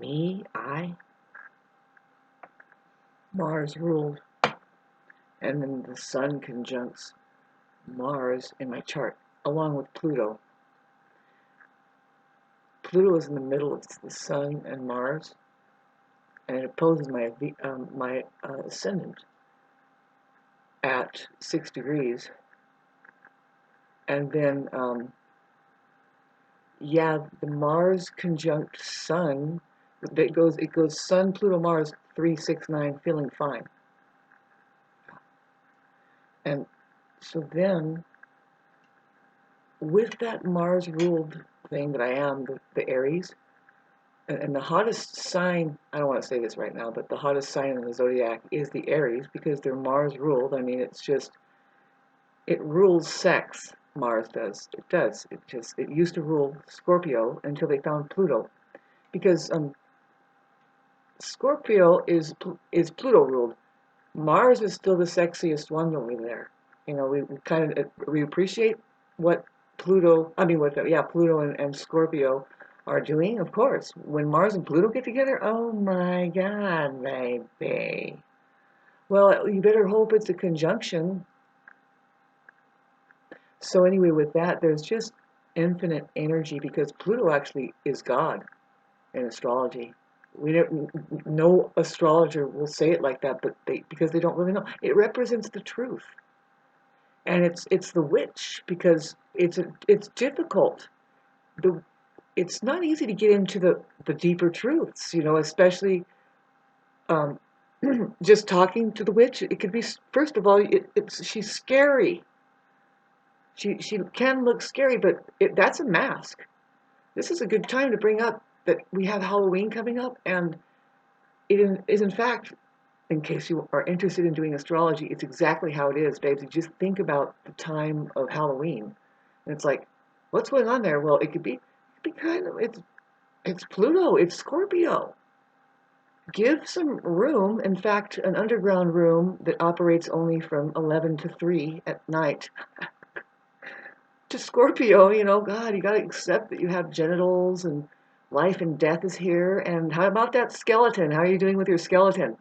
Me, Mars ruled, and then the Sun conjuncts Mars in my chart, along with Pluto. Pluto is in the middle of the Sun and Mars, and it opposes my ascendant at 6 degrees. And then, yeah, the Mars conjunct Sun, it goes Sun, Pluto, Mars, 3, 6, 9, feeling fine. And so then, with that Mars ruled thing that I am, the Aries, and the hottest sign, I don't want to say this right now, but the hottest sign in the zodiac is the Aries because they're Mars ruled. I mean, it rules sex. Mars does. It does. It used to rule Scorpio until they found Pluto, because Scorpio is Pluto ruled. Mars is still the sexiest one over there. You know, we kind of we appreciate what Pluto and Scorpio are doing, of course. When Mars and Pluto get together, oh my God, baby. Well, you better hope it's a conjunction. So anyway, with that, there's just infinite energy because Pluto actually is God in astrology. No astrologer will say it like that, but because they don't really know. It represents the truth, and it's the witch because it's difficult. It's not easy to get into the deeper truths, you know, especially um, just talking to the witch. It could be, first of all, she's scary. She can look scary, but that's a mask. This is a good time to bring up that we have Halloween coming up, and it is in fact, in case you are interested in doing astrology, it's exactly how it is, babes. You just think about the time of Halloween, and it's like, what's going on there? Well, it could be kind of it's Pluto, it's Scorpio. Give some room, in fact, an underground room that operates only from 11 to 3 at night to Scorpio, you know, God, you got to accept that you have genitals and life and death is here. And how about that skeleton? How are you doing with your skeleton?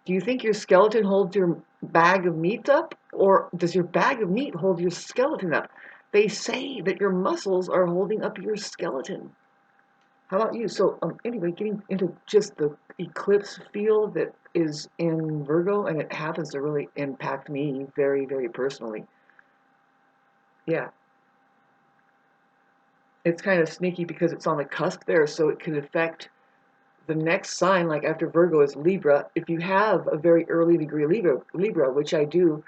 Do you think your skeleton holds your bag of meat up? Or does your bag of meat hold your skeleton up? They say that your muscles are holding up your skeleton. How about you? So, anyway, getting into just the eclipse field that is in Virgo, and it happens to really impact me very, very personally. Yeah. It's kind of sneaky because it's on the cusp there, so it could affect the next sign, like after Virgo is Libra. If you have a very early degree Libra, which I do,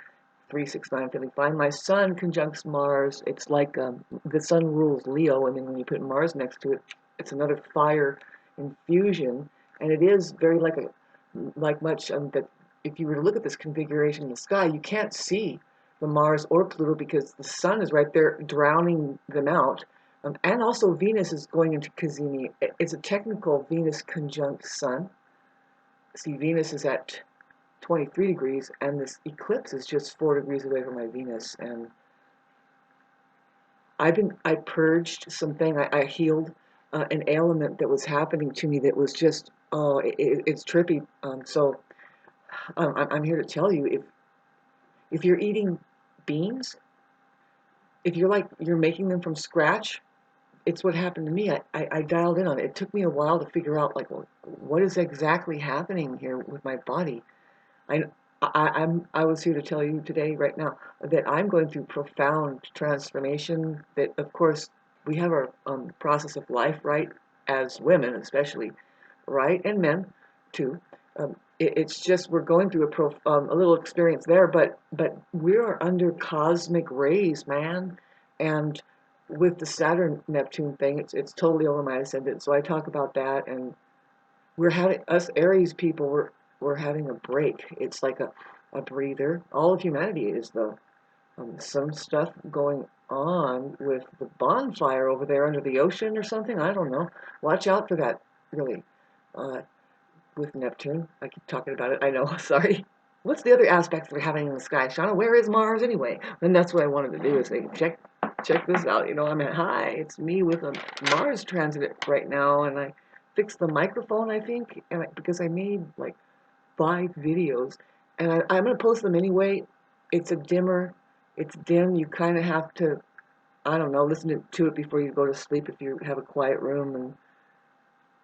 369 feeling fine. My Sun conjuncts Mars. It's like the Sun rules Leo, and then when you put Mars next to it, it's another fire infusion, and it is very like much that if you were to look at this configuration in the sky, you can't see the Mars or Pluto because the Sun is right there drowning them out. And also Venus is going into Cazimi. It's a technical Venus conjunct Sun. See, Venus is at 23 degrees, and this eclipse is just 4 degrees away from my Venus. And I purged something. I healed an ailment that was happening to me that was just, oh, it's trippy. So I'm here to tell you, if you're eating beans, if you're making them from scratch, it's what happened to me. I dialed in on it. It took me a while to figure out, like, well, what is exactly happening here with my body. I was here to tell you today, right now, that I'm going through profound transformation. That, of course, we have our process of life, right? As women, especially, right, and men too. It's just we're going through a little experience there, but we are under cosmic rays, man, and with the Saturn Neptune thing, it's totally over my ascendant. So I talk about that, and we're having us Aries people. We're having a break. It's like a breather. All of humanity is though. Some stuff going on with the bonfire over there under the ocean or something. I don't know. Watch out for that, really. Uh, with Neptune. I keep talking about it. I know. Sorry. What's the other aspects that are happening in the sky, Shauna? Where is Mars anyway? And that's what I wanted to do is say, check this out. You know, I mean, hi, it's me with a Mars transit right now, and I fix the microphone, I think, because I made like 5 videos, and I'm going to post them anyway. It's a dimmer. It's dim. You kind of have to, I don't know, listen to it before you go to sleep if you have a quiet room, and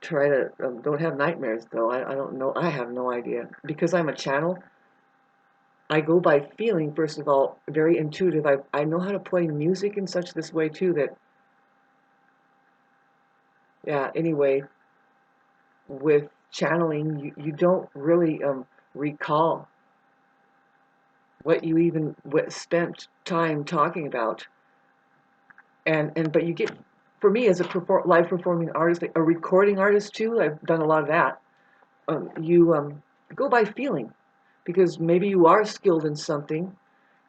try to, don't have nightmares though. I don't know. I have no idea. Because I'm a channel, I go by feeling, first of all, very intuitive. I know how to play music in such this way too that, yeah, anyway, with channeling, you don't really recall what you even spent time talking about. But you get, for me as a live performing artist, a recording artist too, I've done a lot of that. You go by feeling, because maybe you are skilled in something,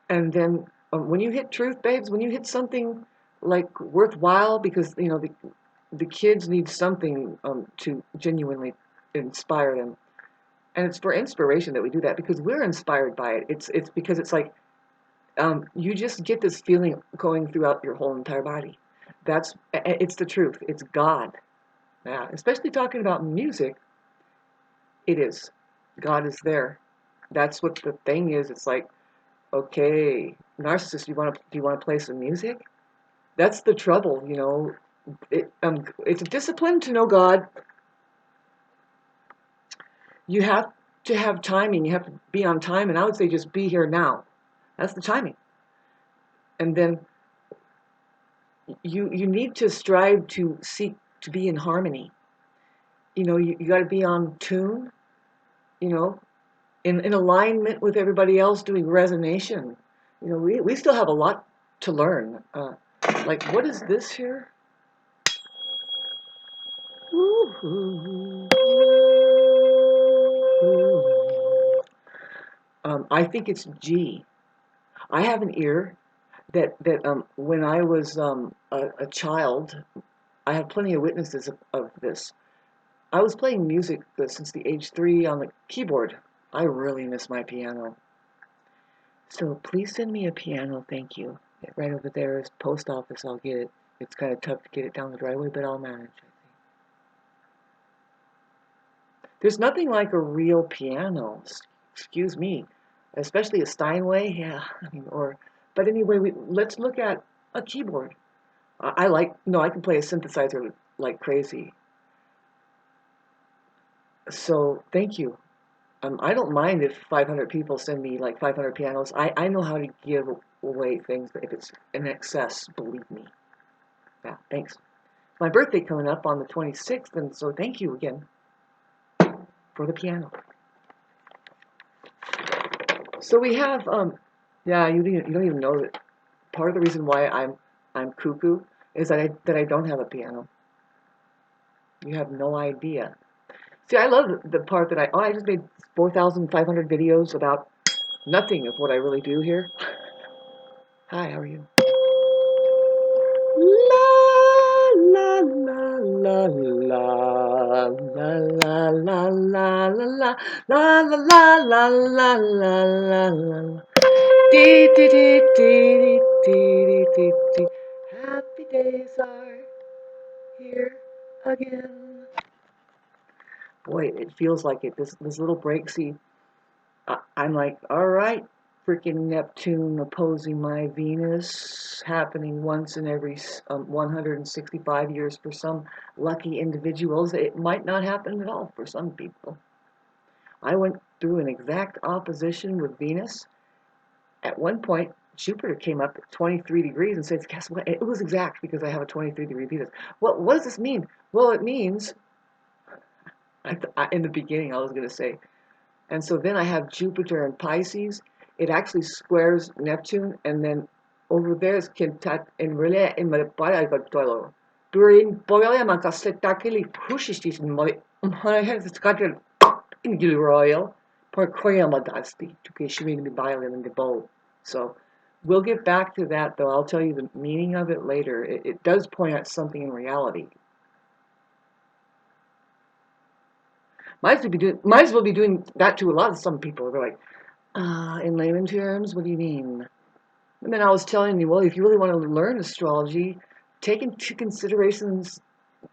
and then when you hit truth, babes, when you hit something like worthwhile, because you know the kids need something to genuinely inspire them, and it's for inspiration that we do that, because we're inspired by it. It's because it's like you just get this feeling going throughout your whole entire body. It's the truth. It's God. Yeah, especially talking about music. It is. God is there. That's what the thing is. It's like, okay, narcissist, do you want to play some music? That's the trouble, you know. It's a discipline to know God. You have to have timing. You have to be on time, and I would say just be here now. That's the timing. And then you need to strive to seek to be in harmony. You know, you got to be on tune. You know, in alignment with everybody else, doing resonation. You know, we still have a lot to learn. Like, what is this here? I think it's G. I have an ear that when I was a child, I have plenty of witnesses of this. I was playing music since the age 3 on the keyboard. I really miss my piano. So please send me a piano, thank you. Right over there is post office. I'll get it. It's kind of tough to get it down the driveway, but I'll manage. There's nothing like a real piano. Excuse me, especially a Steinway. Yeah, I mean, but anyway, let's look at a keyboard. I can play a synthesizer like crazy. So thank you. I don't mind if 500 people send me like 500 pianos. I know how to give away things if it's in excess, believe me. Yeah, thanks. My birthday coming up on the 26th, and so thank you again for the piano. So we have, yeah, you don't even know that part of the reason why I'm cuckoo is that I don't have a piano. You have no idea. See, I love the part that I just made 4,500 videos about nothing of what I really do here. Hi, how are you? La la la la la la la la la la la la la la la la la. Dee dee dee dee dee dee dee. Happy days are here again. Boy, it feels like it. This little break. See, I'm like, all right, freaking Neptune opposing my Venus, happening once in every 165 years for some lucky individuals. It might not happen at all for some people. I went through an exact opposition with Venus. At one point, Jupiter came up at 23 degrees and said, guess what? It was exact because I have a 23-degree Venus. Well, what does this mean? Well, it means, in the beginning, I was going to say, and so then I have Jupiter and Pisces. It actually squares Neptune, and then over there is Kentat in relay in my body. During Boyle, man kan släcka till hushistis in Gilroyal, por Koyamadasti, to Kishmin Biolin in the bowl. So we'll get back to that, though. I'll tell you the meaning of it later. It does point out something in reality. Might as well be doing that to a lot of some people. They're like, in layman terms, what do you mean? And then I was telling you, well, if you really want to learn astrology, take into considerations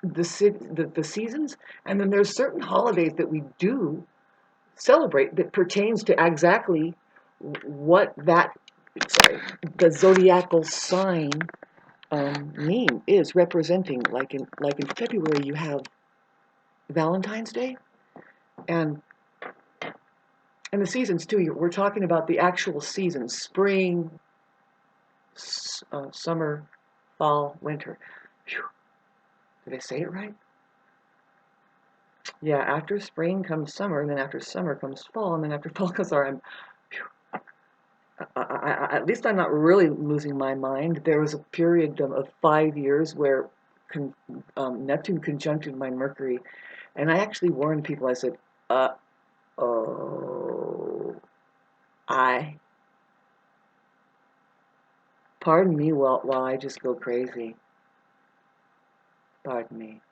the seasons, and then there's certain holidays that we do celebrate that pertains to exactly what that, sorry, the zodiacal sign is representing. Like in February, you have Valentine's Day, and the seasons too. We're talking about the actual seasons: spring, summer, fall, winter. Whew. Did I say it right? Yeah, after spring comes summer, and then after summer comes fall, and then after fall comes our. At least I'm not really losing my mind. There was a period of 5 years where Neptune conjuncted my Mercury, and I actually warned people. I said, "Oh, I pardon me while I just go crazy. Pardon me."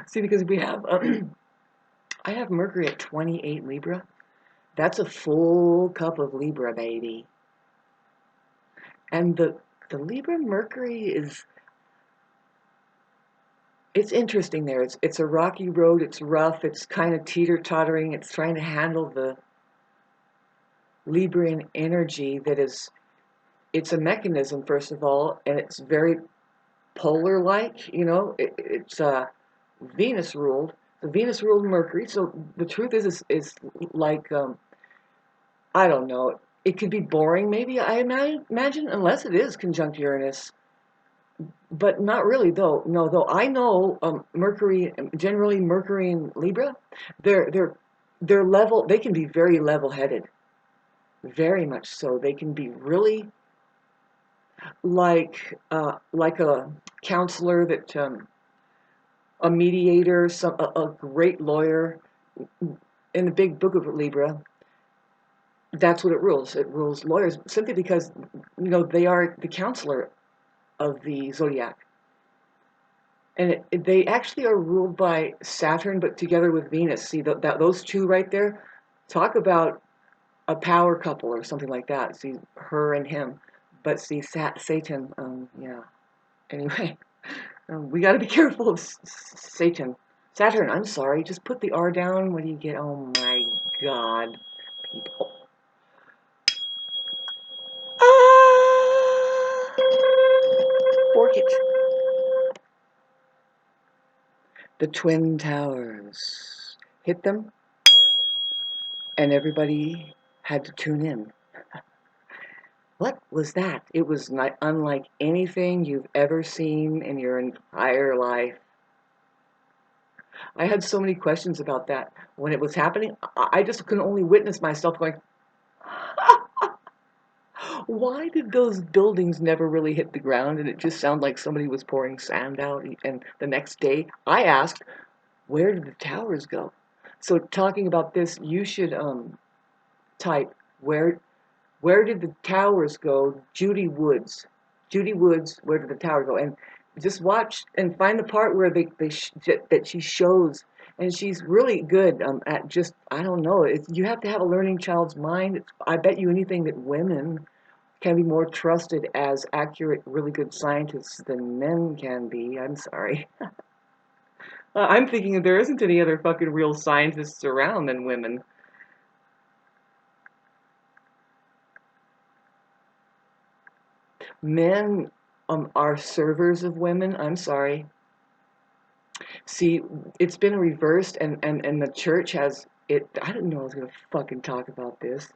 See, because we have I have Mercury at 28 Libra. That's a full cup of Libra, baby. And the Libra Mercury is, it's interesting there. It's a rocky road. It's rough. It's kind of teeter-tottering. It's trying to handle the Libran energy that is, it's a mechanism, first of all, and it's very polar-like, you know. It's Venus ruled. The Venus ruled Mercury. So the truth is like, I don't know. It could be boring, maybe, I imagine, unless it is conjunct Uranus. But not really, though. No, though I know Mercury, generally Mercury and Libra, they're level. They can be very level-headed, very much so. They can be really like a counselor, that a mediator, a great lawyer. In the big book of Libra, that's what it rules. It rules lawyers simply because, you know, they are the counselor of the zodiac. And they actually are ruled by Saturn, but together with Venus. See, those two right there, talk about a power couple or something like that. See, her and him. But see, Satan, yeah. Anyway, we got to be careful of Satan. Saturn, I'm sorry, just put the R down. What do you get? Oh my God, people. Fork it. The Twin Towers. Hit them, and everybody had to tune in. What was that? It was not unlike anything you've ever seen in your entire life. I had so many questions about that when it was happening. I just could only witness myself going, why did those buildings never really hit the ground, and it just sounded like somebody was pouring sand out? And the next day, I asked, where did the towers go? So talking about this, you should type, where did the towers go? Judy Woods. Judy Woods, where did the tower go? And just watch and find the part where that she shows, and she's really good at just, I don't know. You have to have a learning child's mind. I bet you anything that women can be more trusted as accurate, really good scientists than men can be. I'm sorry. I'm thinking there isn't any other fucking real scientists around than women. Men are servers of women. I'm sorry. See, it's been reversed, and the church has it. I didn't know I was gonna fucking talk about this.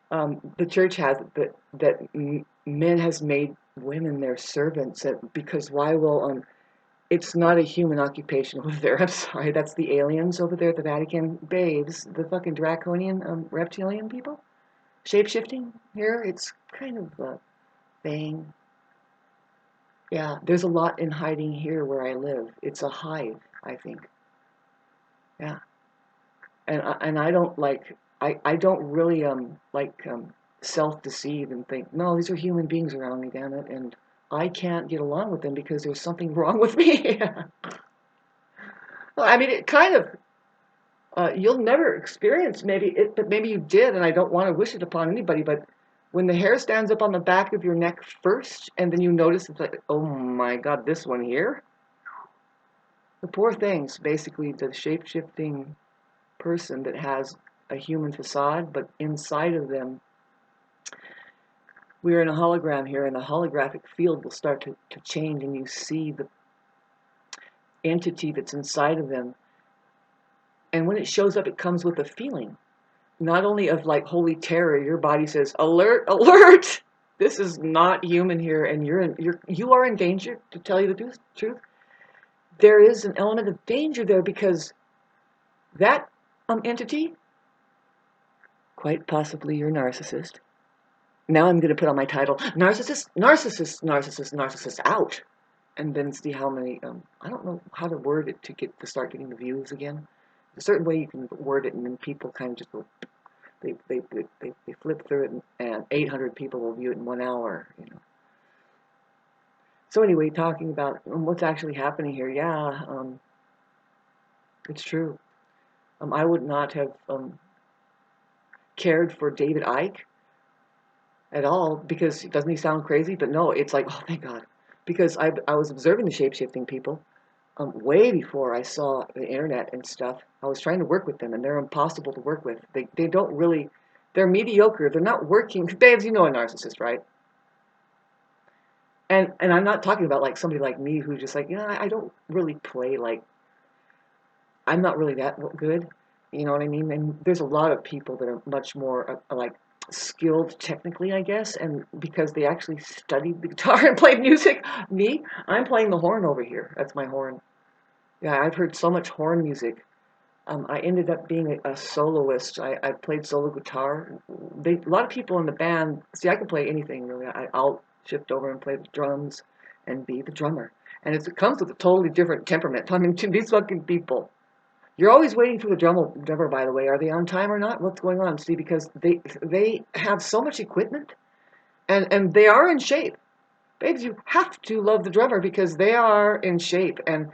The church has that men has made women their servants, because why will it's not a human occupation over there. I'm sorry, that's the aliens over there at the Vatican. Babes, the fucking draconian reptilian people. Shape-shifting here, it's kind of a thing. Yeah, there's a lot in hiding here where I live. It's a hive, I think. Yeah. And I don't like, I don't really self-deceive and think, no, these are human beings around me, damn it, and I can't get along with them because there's something wrong with me. Well, I mean, it kind of, you'll never experience maybe it, but maybe you did, and I don't want to wish it upon anybody, but when the hair stands up on the back of your neck first, and then you notice it's like, oh my God, this one here? The poor things, basically the shape-shifting person that has a human facade, but inside of them, we're in a hologram here, and the holographic field will start to change, and you see the entity that's inside of them. And when it shows up, it comes with a feeling, not only of like holy terror. Your body says, "Alert, alert! This is not human here, and you are in danger." To tell you the truth, there is an element of danger there because that entity, quite possibly your narcissist. Now I'm going to put on my title, narcissist, narcissist, narcissist, narcissist, out, and then see how many. I don't know how to word it to start getting the views again. A certain way you can word it, and then people kind of just go, they flip through it, and 800 people will view it in 1 hour. So anyway, talking about what's actually happening here, yeah, it's true. I would not have cared for David Icke at all, because doesn't he sound crazy? But no, it's like, oh, thank God, because I was observing the shape-shifting people way before I saw the internet and stuff. I was trying to work with them, and they're impossible to work with. They don't really, they're mediocre. They're not working. Babes, you know a narcissist, right? And I'm not talking about like somebody like me who's just like, I don't really play like, I'm not really that good. You know what I mean? And there's a lot of people that are much more like skilled technically, I guess, and because they actually studied the guitar and played music. Me, I'm playing the horn over here. That's my horn. Yeah, I've heard so much horn music. I ended up being a soloist. I played solo guitar. A lot of people in the band, see, I can play anything really. I'll shift over and play the drums and be the drummer. And it comes with a totally different temperament. I mean, to these fucking people. You're always waiting for the drummer, by the way. Are they on time or not? What's going on? See, because they have so much equipment, and they are in shape. Babes, you have to love the drummer because they are in shape. And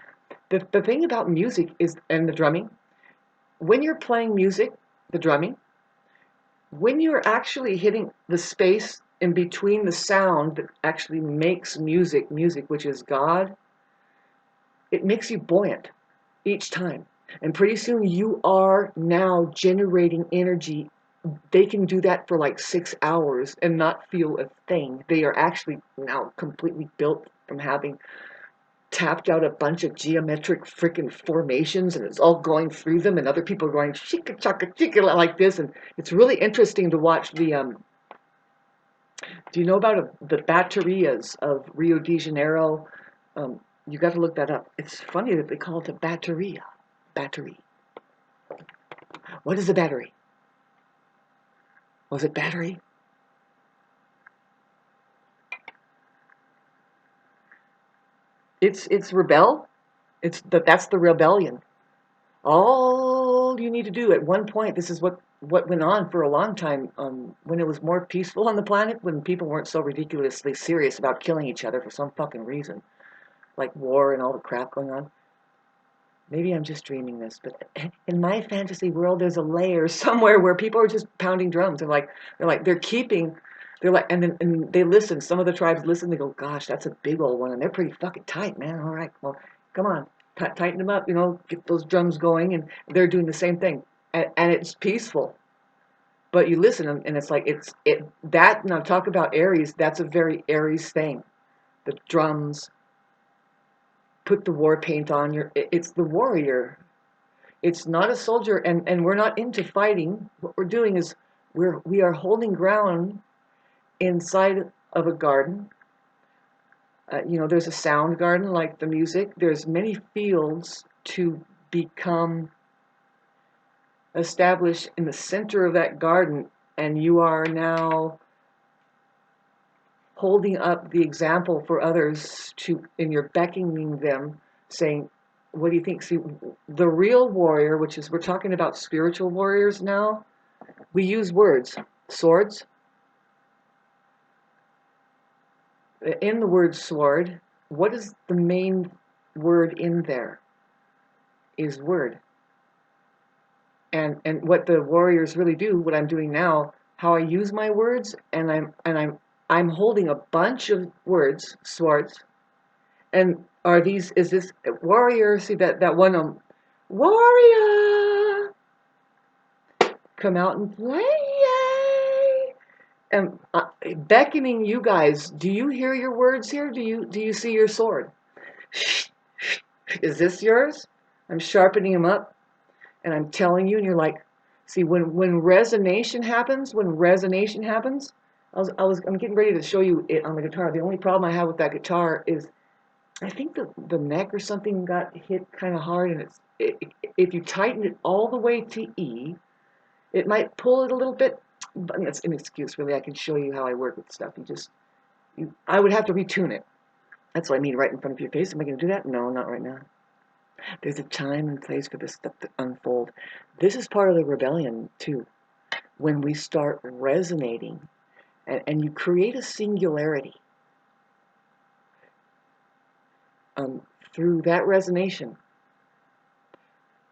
the thing about music is, and the drumming, when you're playing music, the drumming, when you're actually hitting the space in between the sound that actually makes music, which is God, it makes you buoyant each time. And pretty soon you are now generating energy. They can do that for like 6 hours and not feel a thing. They are actually now completely built from having tapped out a bunch of geometric freaking formations, and it's all going through them, and other people are going chicka chaka chicka like this, and it's really interesting to watch the do you know about the baterias of Rio de Janeiro? You got to look that up. It's funny that they call it a bateria. Battery. What is a battery? Was it battery? It's rebel. That's the rebellion. All you need to do at one point, this is what went on for a long time, when it was more peaceful on the planet, when people weren't so ridiculously serious about killing each other for some fucking reason, like war and all the crap going on. Maybe I'm just dreaming this, but in my fantasy world, there's a layer somewhere where people are just pounding drums. They're keeping, they're like, and they listen. Some of the tribes listen. They go, "Gosh, that's a big old one," and they're pretty fucking tight, man. All right, well, come on, tighten them up, get those drums going, and they're doing the same thing, and it's peaceful. But you listen, and it's like that. Now talk about Aries. That's a very Aries thing. The drums. Put the war paint on. It's the warrior. It's not a soldier, and we're not into fighting. What we're doing is we are holding ground inside of a garden. There's a sound garden like the music. There's many fields to become established in the center of that garden, and you are now holding up the example for others and you're beckoning them, saying, what do you think? See, the real warrior, which is, we're talking about spiritual warriors now, we use words. Swords. In the word sword, what is the main word in there? Is word. And what the warriors really do, what I'm doing now, how I use my words, and I'm holding a bunch of words, swords, and Are these, is this warrior? See that one, warrior, come out and play, yay! And beckoning you guys. Do you hear your words here? Do you see your sword? Is this yours? I'm sharpening them up, and I'm telling you, and you're like, see, when resonation happens, I'm getting ready to show you it on the guitar. The only problem I have with that guitar is I think the neck or something got hit kind of hard, and if you tighten it all the way to E, it might pull it a little bit, but that's an excuse, really. I can show you how I work with stuff. I would have to retune it. That's what I mean, right in front of your face. Am I going to do that? No, not right now. There's a time and place for this stuff to unfold. This is part of the rebellion, too. When we start resonating, and you create a singularity through that resonation.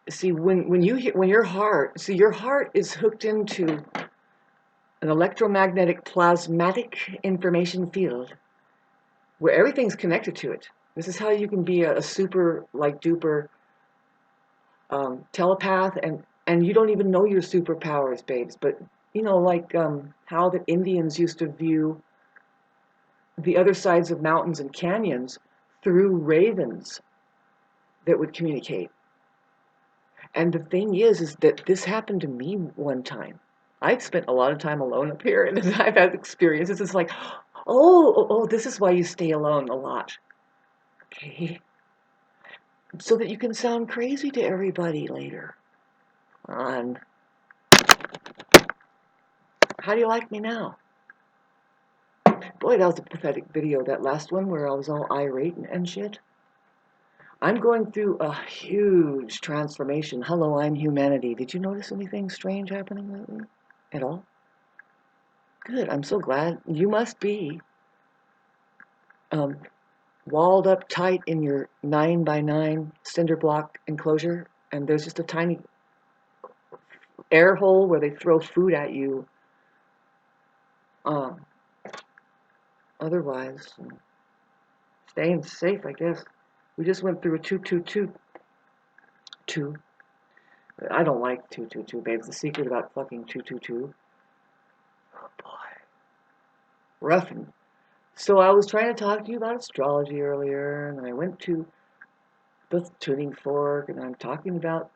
See, when your heart is hooked into an electromagnetic plasmatic information field where everything's connected to it. This is how you can be a super, like, duper telepath, and you don't even know your superpowers, babes. But like how the Indians used to view the other sides of mountains and canyons through ravens that would communicate. And the thing is that this happened to me one time. I've spent a lot of time alone up here, and I've had experiences. It's like, oh, this is why you stay alone a lot. Okay? So that you can sound crazy to everybody later on. How do you like me now? Boy, that was a pathetic video, that last one where I was all irate and shit. I'm going through a huge transformation. Hello, I'm humanity. Did you notice anything strange happening lately? At all? Good, I'm so glad. You must be walled up tight in your 9x9 cinder block enclosure, and there's just a tiny air hole where they throw food at you. Otherwise, staying safe, I guess. We just went through a 222. I don't like 222, babes. The secret about fucking 222. Oh boy. Roughing. So I was trying to talk to you about astrology earlier, and then I went to the tuning fork, and I'm talking about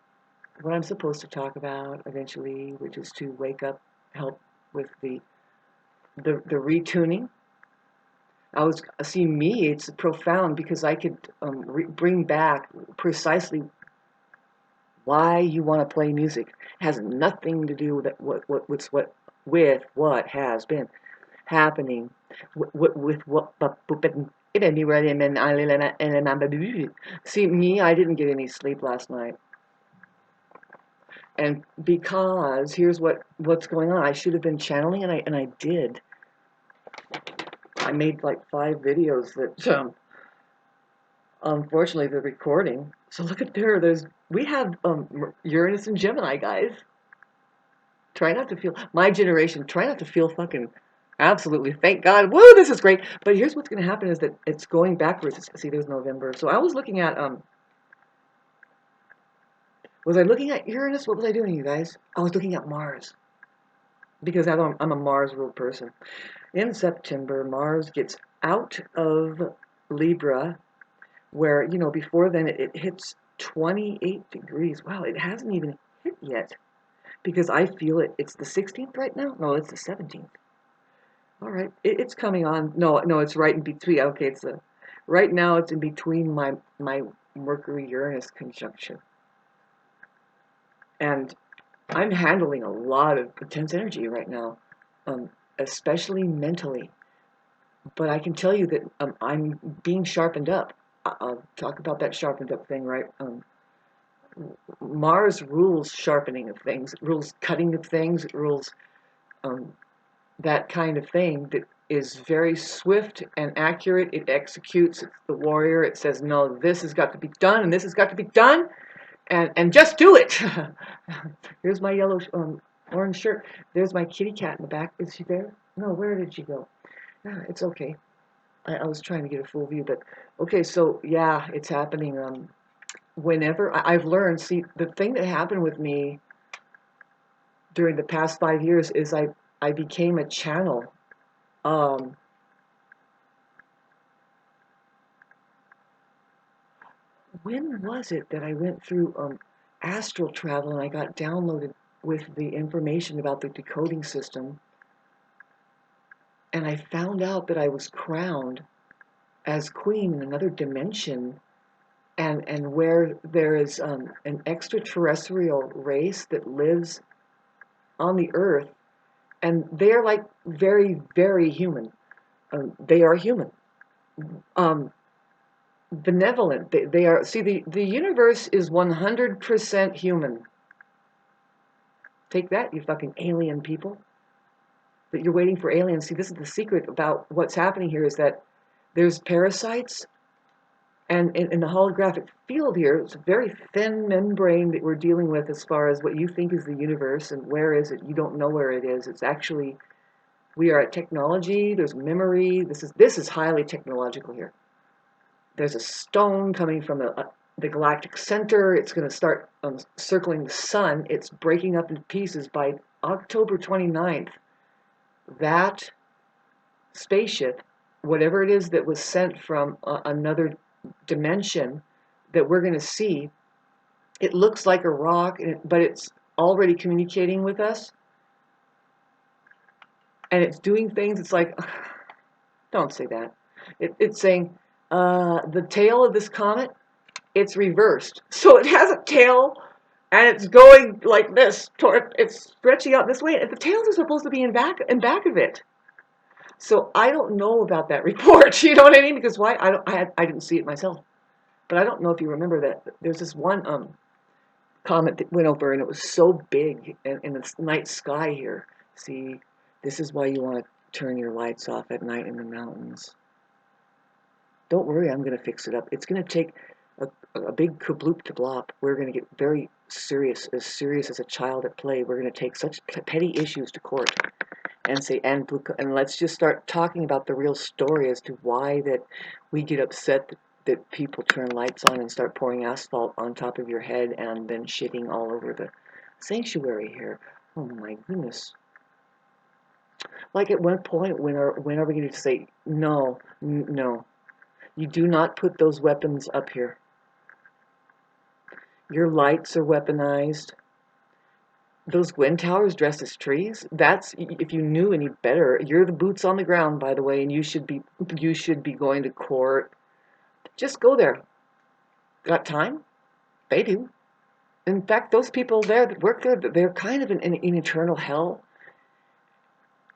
what I'm supposed to talk about eventually, which is to wake up, help with the retuning. It's profound because I could bring back precisely why you want to play music. It has nothing to do with what has been happening with what. See, me, I didn't get any sleep last night. And because here's what's going on. I should have been channeling, and I did. I made like 5 videos that unfortunately the recording. So look at there. We have Uranus and Gemini, guys. Try not to feel, my generation. Try not to feel fucking absolutely. Thank God. Woo, this is great. But here's what's going to happen is that it's going backwards. See, there's November. So I was looking at Was I looking at Uranus? What was I doing, you guys? I was looking at Mars. Because I'm a Mars ruled person. In September, Mars gets out of Libra, where, before then it hits 28 degrees. Wow, it hasn't even hit yet. Because I feel it. It's the 16th right now? No, it's the 17th. All right, it's coming on. No, it's right in between. Okay, right now it's in between my Mercury-Uranus conjunction. And I'm handling a lot of intense energy right now, especially mentally. But I can tell you that I'm being sharpened up. I'll talk about that sharpened up thing, right? Mars rules sharpening of things. It rules cutting of things. It rules that kind of thing that is very swift and accurate. It executes. It's the warrior. It says, no, this has got to be done, and this has got to be done. And just do it. Here's my yellow orange shirt. There's my kitty cat in the back. Is she there? No, where did she go? It's okay. I was trying to get a full view, but okay, so yeah, it's happening. Whenever I've learned, see, the thing that happened with me during the past 5 years is I became a channel. Um, when was it that I went through astral travel and I got downloaded with the information about the decoding system, and I found out that I was crowned as queen in another dimension, and where there is an extraterrestrial race that lives on the earth, and they're like very, very human. They are human. Um, Benevolent. They are, see, the universe is 100% human. Take that, you fucking alien people. That you're waiting for aliens. See, this is the secret about what's happening here, is that there's parasites, and in the holographic field here, it's a very thin membrane that we're dealing with as far as what you think is the universe, and where is it? You don't know where it is. It's actually, we are at technology, there's memory, this is highly technological here. There's a stone coming from the galactic center. It's going to start circling the sun. It's breaking up in pieces by October 29th. That spaceship, whatever it is that was sent from another dimension that we're going to see, it looks like a rock, but it's already communicating with us. And it's doing things. It's like, don't say that. It's saying, the tail of this comet, it's reversed. So it has a tail, and it's going like this it's stretching out this way, and the tails are supposed to be in back of it. So I don't know about that report. You know what I mean? Because why? I didn't see it myself, but I don't know if you remember that there's this one comet that went over, and it was so big in the night sky here. See, this is why you want to turn your lights off at night in the mountains. Don't worry, I'm going to fix it up. It's going to take a big kabloop to blop. We're going to get very serious as a child at play. We're going to take such petty issues to court and say, and let's just start talking about the real story as to why that we get upset that people turn lights on and start pouring asphalt on top of your head and then shitting all over the sanctuary here. Oh my goodness. Like at one point, when are we going to say, no, no, you do not put those weapons up here. Your lights are weaponized. Those Gwen towers dressed as trees, that's, if you knew any better, you're the boots on the ground, by the way, and you should be going to court. Just go there. Got time? They do. In fact, those people there that work there, they're kind of in eternal hell.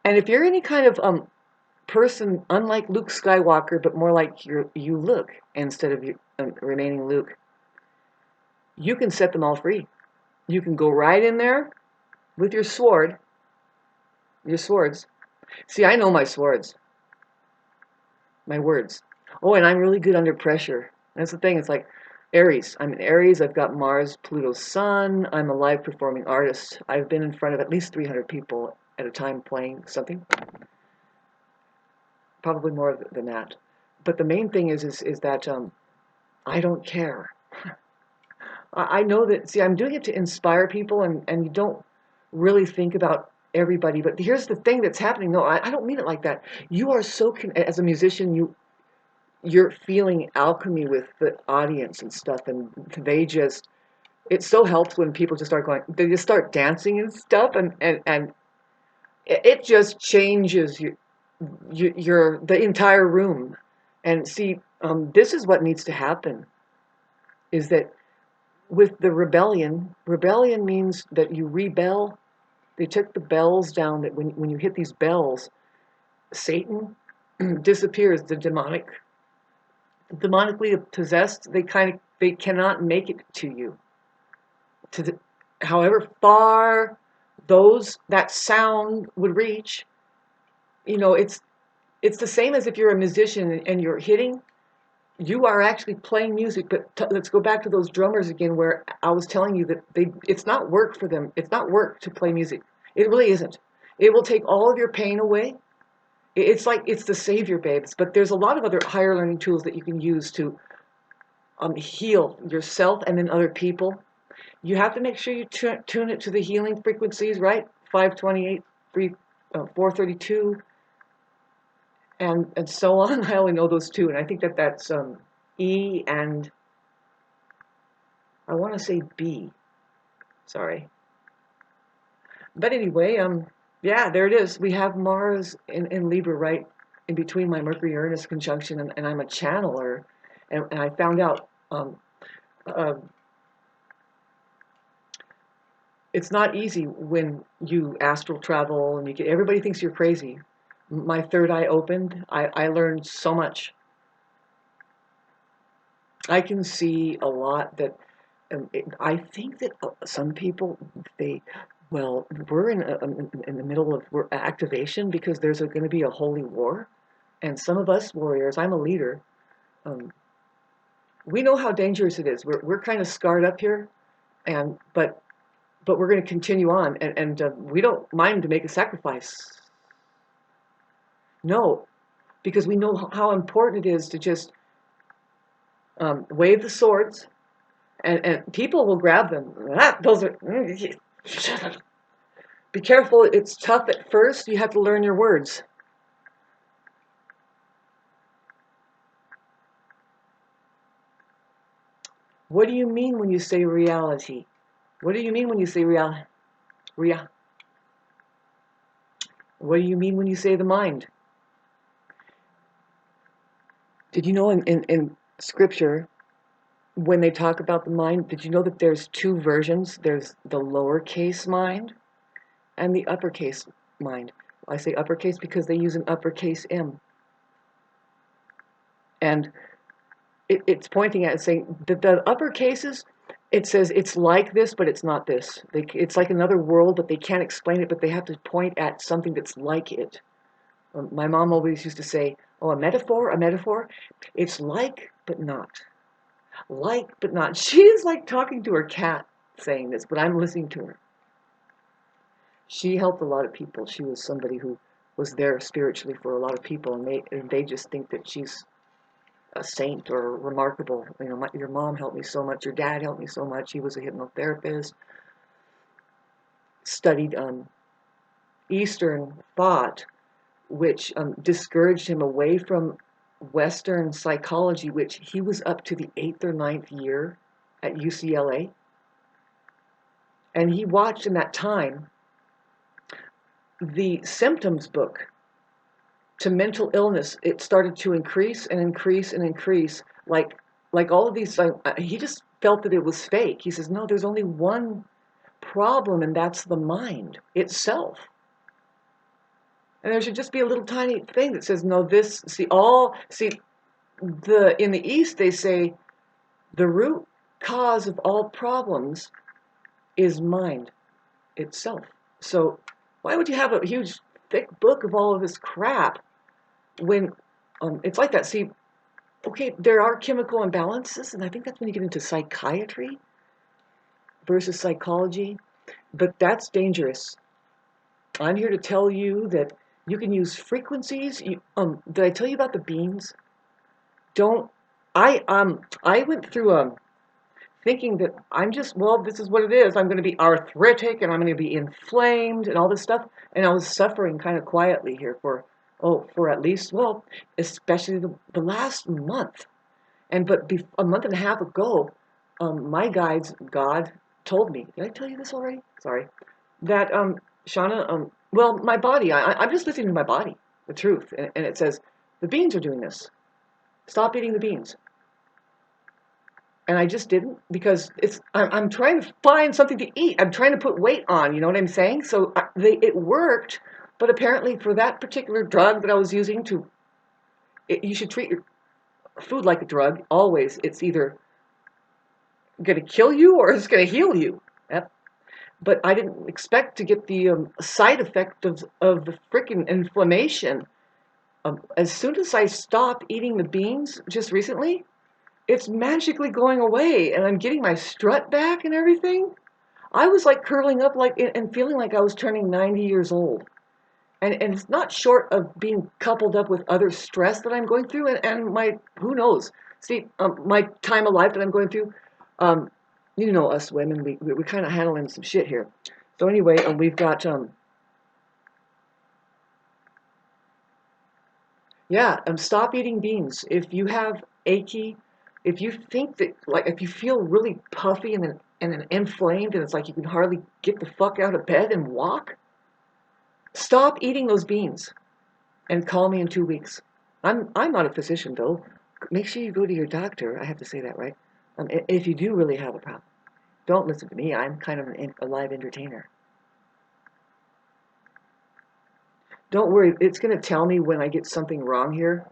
And if you're any kind of person, unlike Luke Skywalker, but more like you Luke instead of remaining Luke, you can set them all free. You can go right in there with your swords. See, I know my swords, my words. Oh, and I'm really good under pressure. That's the thing. It's like Aries. I'm an Aries. I've got Mars, Pluto, Sun. I'm a live performing artist. I've been in front of at least 300 people at a time playing something. Probably more than that. But the main thing is that I don't care. I know that, see, I'm doing it to inspire people, and you don't really think about everybody. But here's the thing that's happening. No, I don't mean it like that. You are so, as a musician, you're feeling alchemy with the audience and stuff, and they just, it so helps when people just start going, they just start dancing and stuff, and it just changes the entire room. And see, this is what needs to happen, is that with the rebellion means that you rebel. They took the bells down, that when you hit these bells, Satan disappears. The demonically possessed, they cannot make it to you. However far that sound would reach, it's the same as if you're a musician and you're hitting. You are actually playing music, but let's go back to those drummers again, where I was telling you that it's not work for them. It's not work to play music. It really isn't. It will take all of your pain away. It's like it's the savior, babes. But there's a lot of other higher learning tools that you can use to heal yourself and then other people. You have to make sure you tune it to the healing frequencies, right? 528, 432, and so on. I only know those two, and I think that's E and I want to say B. Sorry. But anyway, yeah, there it is. We have Mars in Libra right in between my Mercury-Uranus conjunction, and I'm a channeler. And I found out uh, it's not easy when you astral travel and everybody thinks you're crazy. My third eye opened. I learned so much. I can see a lot that I think that some people, we're in the middle of activation because there's going to be a holy war. And some of us warriors, I'm a leader, we know how dangerous it is. We're kind of scarred up here, but we're going to continue on, and we don't mind to make a sacrifice. No, because we know how important it is to just wave the swords, and people will grab them. Those are. Be careful. It's tough at first. You have to learn your words. What do you mean when you say reality? What do you mean when you say reality? What do you mean when you say the mind? Did you know in scripture, when they talk about the mind, did you know that there's two versions? There's the lowercase mind and the uppercase mind. I say uppercase because they use an uppercase M. And it's pointing at it saying that the upper cases, it says it's like this, but it's not this. It's like another world, but they can't explain it, but they have to point at something that's like it. My mom always used to say, oh, a metaphor, a metaphor. It's like, but not. Like, but not. She is like talking to her cat saying this, but I'm listening to her. She helped a lot of people. She was somebody who was there spiritually for a lot of people, and they just think that she's a saint or remarkable. You know, your mom helped me so much. Your dad helped me so much. He was a hypnotherapist. Studied Eastern thought, which discouraged him away from Western psychology, which he was up to the 8th or 9th year at UCLA. And he watched in that time the symptoms book to mental illness. It started to increase and increase and increase. Like all of these, he just felt that it was fake. He says, no, there's only one problem, and that's the mind itself. And there should just be a little tiny thing that says, no, this, in the East, they say the root cause of all problems is mind itself. So why would you have a huge, thick book of all of this crap when it's like that? See, okay, there are chemical imbalances, and I think that's when you get into psychiatry versus psychology, but that's dangerous. I'm here to tell you that you can use frequencies. Did I tell you about the beans? I went through thinking that this is what it is. I'm going to be arthritic and I'm going to be inflamed and all this stuff. And I was suffering kind of quietly here for at least, especially the last month. But a month and a half ago, my guides, God, told me, did I tell you this already? Sorry. That, Shauna, my body, I'm just listening to my body, the truth. And it says, the beans are doing this. Stop eating the beans. And I just didn't, because I'm trying to find something to eat. I'm trying to put weight on, you know what I'm saying? So it worked, but apparently for that particular drug that I was using you should treat your food like a drug, always. It's either going to kill you or it's going to heal you. Yep. But I didn't expect to get the side effect of the freaking inflammation. As soon as I stopped eating the beans just recently, it's magically going away, and I'm getting my strut back and everything. I was like curling up and feeling like I was turning 90 years old. And it's not short of being coupled up with other stress that I'm going through, and my, who knows, see, my time of life that I'm going through. Um, you know, us women, we kind of handling some shit here. So anyway, we've got yeah, stop eating beans. If you have achy, if you think that, like, if you feel really puffy and inflamed, and it's like you can hardly get the fuck out of bed and walk, stop eating those beans and call me in 2 weeks. I'm not a physician though. Make sure you go to your doctor. I have to say that, right? If you do really have a problem, don't listen to me. I'm kind of a live entertainer. Don't worry, it's going to tell me when I get something wrong here.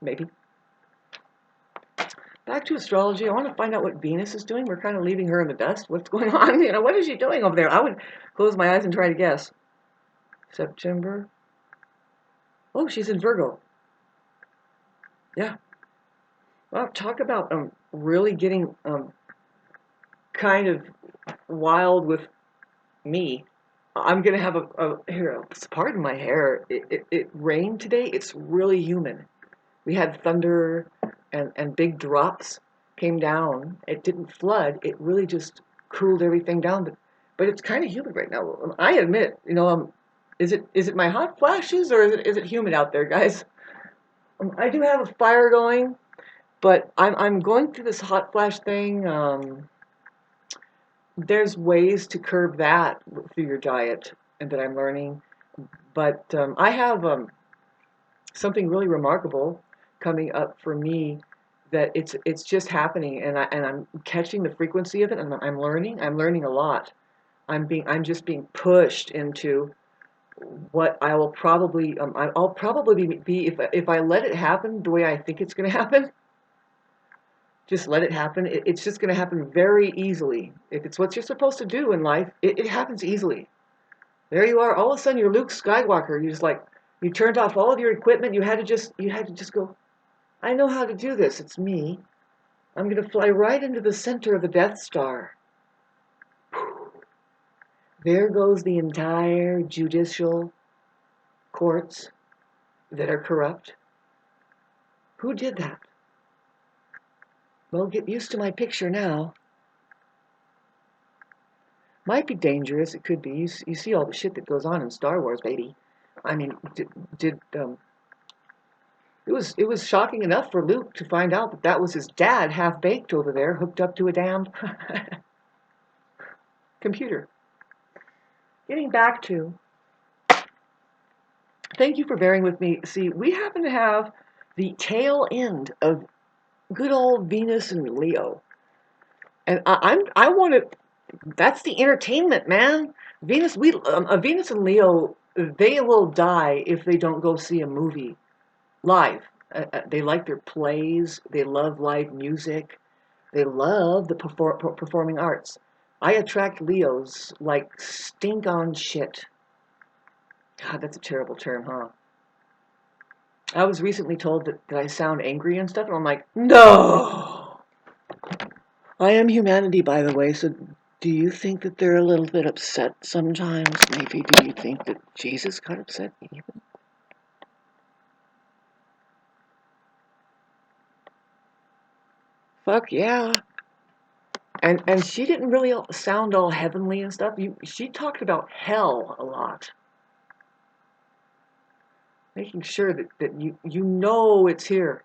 Maybe. Back to astrology. I want to find out what Venus is doing. We're kind of leaving her in the dust. What's going on? You know, what is she doing over there? I would close my eyes and try to guess. September. Oh, she's in Virgo. Yeah. Well, talk about really getting kind of wild with me. I'm gonna have here. Pardon my hair. It rained today. It's really humid. We had thunder and big drops came down. It didn't flood. It really just cooled everything down. But it's kind of humid right now. I admit, you know, is it my hot flashes or is it humid out there, guys? I do have a fire going, but I'm going through this hot flash thing. There's ways to curb that through your diet, and that I'm learning. But I have something really remarkable coming up for me, that it's just happening, and I'm catching the frequency of it, and I'm learning a lot. I'm just being pushed into what I will probably I'll probably be, if I let it happen the way I think it's going to happen. Just let it happen. It's just going to happen very easily. If it's what you're supposed to do in life, it happens easily. There you are. All of a sudden, you're Luke Skywalker. You just like, you turned off all of your equipment. You had to just go. I know how to do this. It's me. I'm going to fly right into the center of the Death Star. There goes the entire judicial courts that are corrupt. Who did that? Well, get used to my picture now. Might be dangerous. It could be. You see all the shit that goes on in Star Wars, baby. I mean, it was shocking enough for Luke to find out that that was his dad, half baked over there, hooked up to a damned computer. Getting back to, thank you for bearing with me. See, we happen to have the tail end of good old Venus and Leo, and I want to. That's the entertainment, man. Venus and Leo, they will die if they don't go see a movie live. They like their plays. They love live music. They love the performing arts. I attract Leos like stink on shit. God, that's a terrible term, huh? I was recently told that I sound angry and stuff, and I'm like, no! I am humanity, by the way, so do you think that they're a little bit upset sometimes? Maybe do you think that Jesus got upset even? Fuck yeah. And she didn't really sound all heavenly and stuff. She talked about hell a lot. Making sure that you know it's here.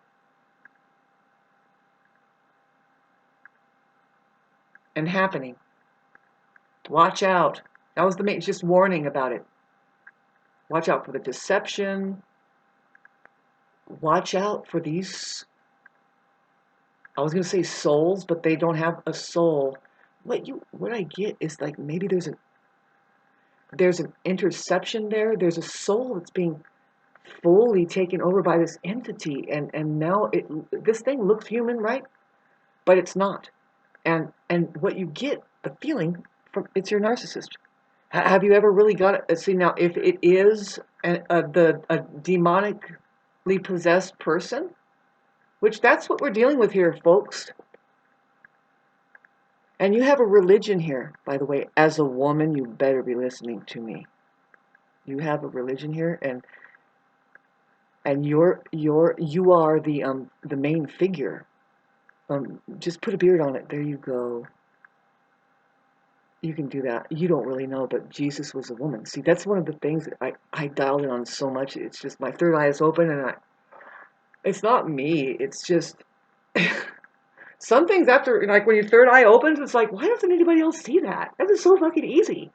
And happening. Watch out. That was the main, just warning about it. Watch out for the deception. Watch out for these, I was going to say souls, but they don't have a soul. What I get is like maybe there's an interception there. There's a soul that's being fully taken over by this entity, and now this thing looks human, right? But it's not. And what you get, the feeling from, it's your narcissist. Have you ever really got it? See, now if it is a demonically possessed person, which that's what we're dealing with here, folks. And you have a religion here, by the way. As a woman, you better be listening to me. You have a religion here, and you are the main figure. Just put a beard on it. There you go. You can do that. You don't really know, but Jesus was a woman. See, that's one of the things that I dialed in on so much. It's just my third eye is open, and it's not me. It's just some things after, like when your third eye opens, it's like, why doesn't anybody else see that? That is so fucking easy.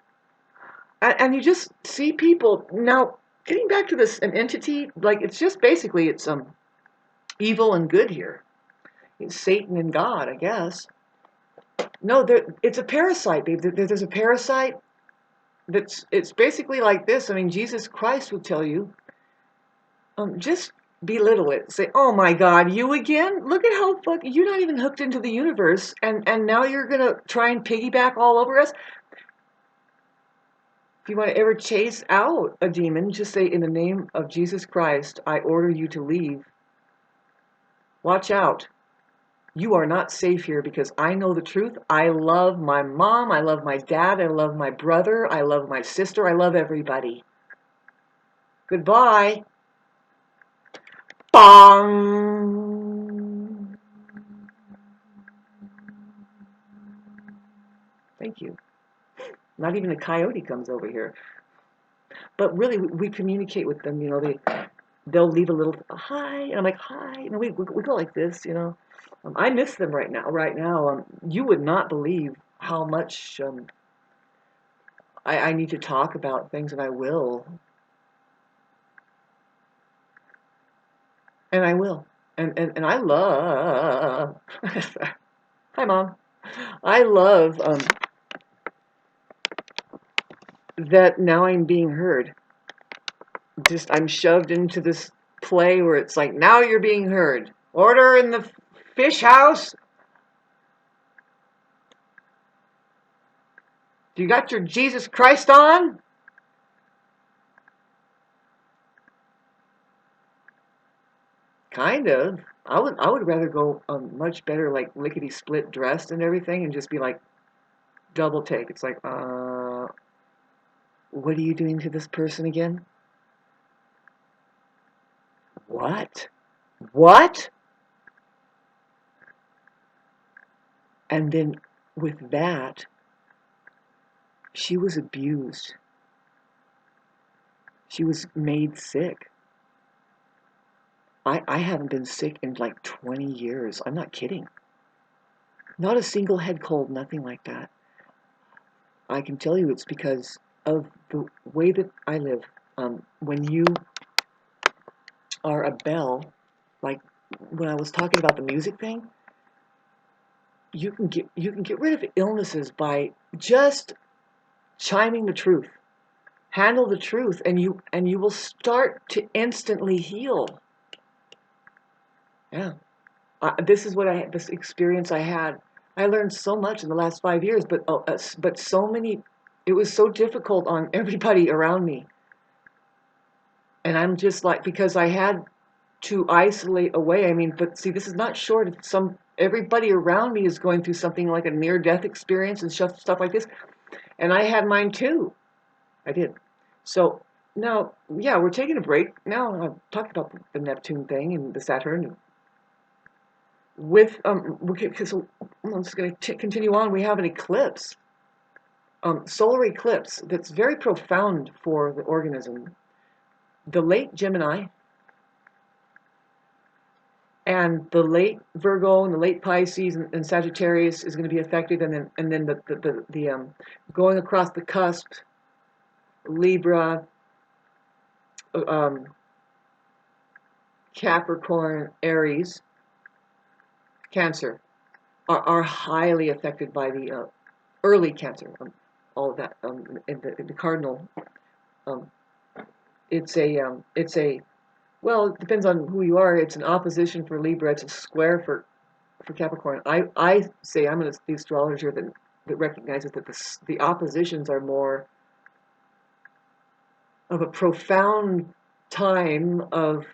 And you just see people now. Getting back to this, an entity, like it's just basically it's evil and good here. It's Satan and God, I guess. No, it's a parasite, babe. There's a parasite it's basically like this. I mean, Jesus Christ would tell you, just belittle it. Say, oh my God, you again? Look at how you're not even hooked into the universe, and now you're gonna try and piggyback all over us. If you want to ever chase out a demon, just say, in the name of Jesus Christ, I order you to leave. Watch out. You are not safe here because I know the truth. I love my mom. I love my dad. I love my brother. I love my sister. I love everybody. Goodbye. Bong. Thank you. Not even a coyote comes over here. But really, we communicate with them. You know, they'll leave a little hi, and I'm like hi. You know, we go like this. You know, I miss them right now. Right now, you would not believe how much I need to talk about things, and I will. And I will. And I love. Hi, Mom. I love that now I'm being heard. Just I'm shoved into this play where it's like, now you're being heard. Order in the fish house. You got your Jesus Christ on? Kind of. I would rather go much better, like lickety split dressed and everything, and just be like double take. It's like, what are you doing to this person again? What? What? And then with that, she was abused. She was made sick. I haven't been sick in like 20 years. I'm not kidding. Not a single head cold, nothing like that. I can tell you it's because of the way that I live. When you are a bell, like when I was talking about the music thing, you can get rid of illnesses by just chiming the truth. Handle the truth, and you will start to instantly heal. Yeah. This is this experience I had. I learned so much in the last 5 years, but so many. It was so difficult on everybody around me, and I'm just like, because I had to isolate away. I mean, but see, this is not short. Everybody around me is going through something like a near-death experience and stuff like this, and I had mine too. I did. So now, yeah, we're taking a break. Now I've talked about the Neptune thing and the Saturn. So I'm just going to continue on. We have an eclipse, solar eclipse that's very profound for the organism. The late Gemini and the late Virgo and the late Pisces and Sagittarius is going to be affected, and then the going across the cusp, Libra, Capricorn, Aries, Cancer are highly affected by the early Cancer. All of that in the cardinal. It's a well, it depends on who you are. It's an opposition for Libra. It's a square for Capricorn. I say I'm the astrologer that recognizes that the oppositions are more of a profound time of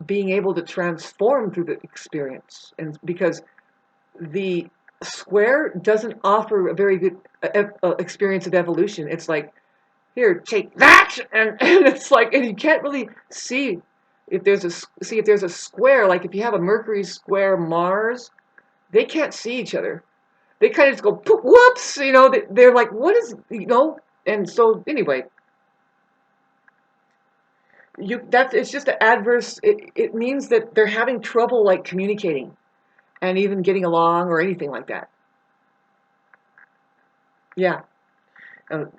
being able to transform through the experience, and because the square doesn't offer a very good experience of evolution. It's like, here, take that, and it's like, and you can't really see if there's a square. Like if you have a Mercury square Mars, they can't see each other. They kind of just go, whoops, they're like, what is, and so anyway, it's just an adverse, it means that they're having trouble like communicating and even getting along or anything like that. Yeah. Um,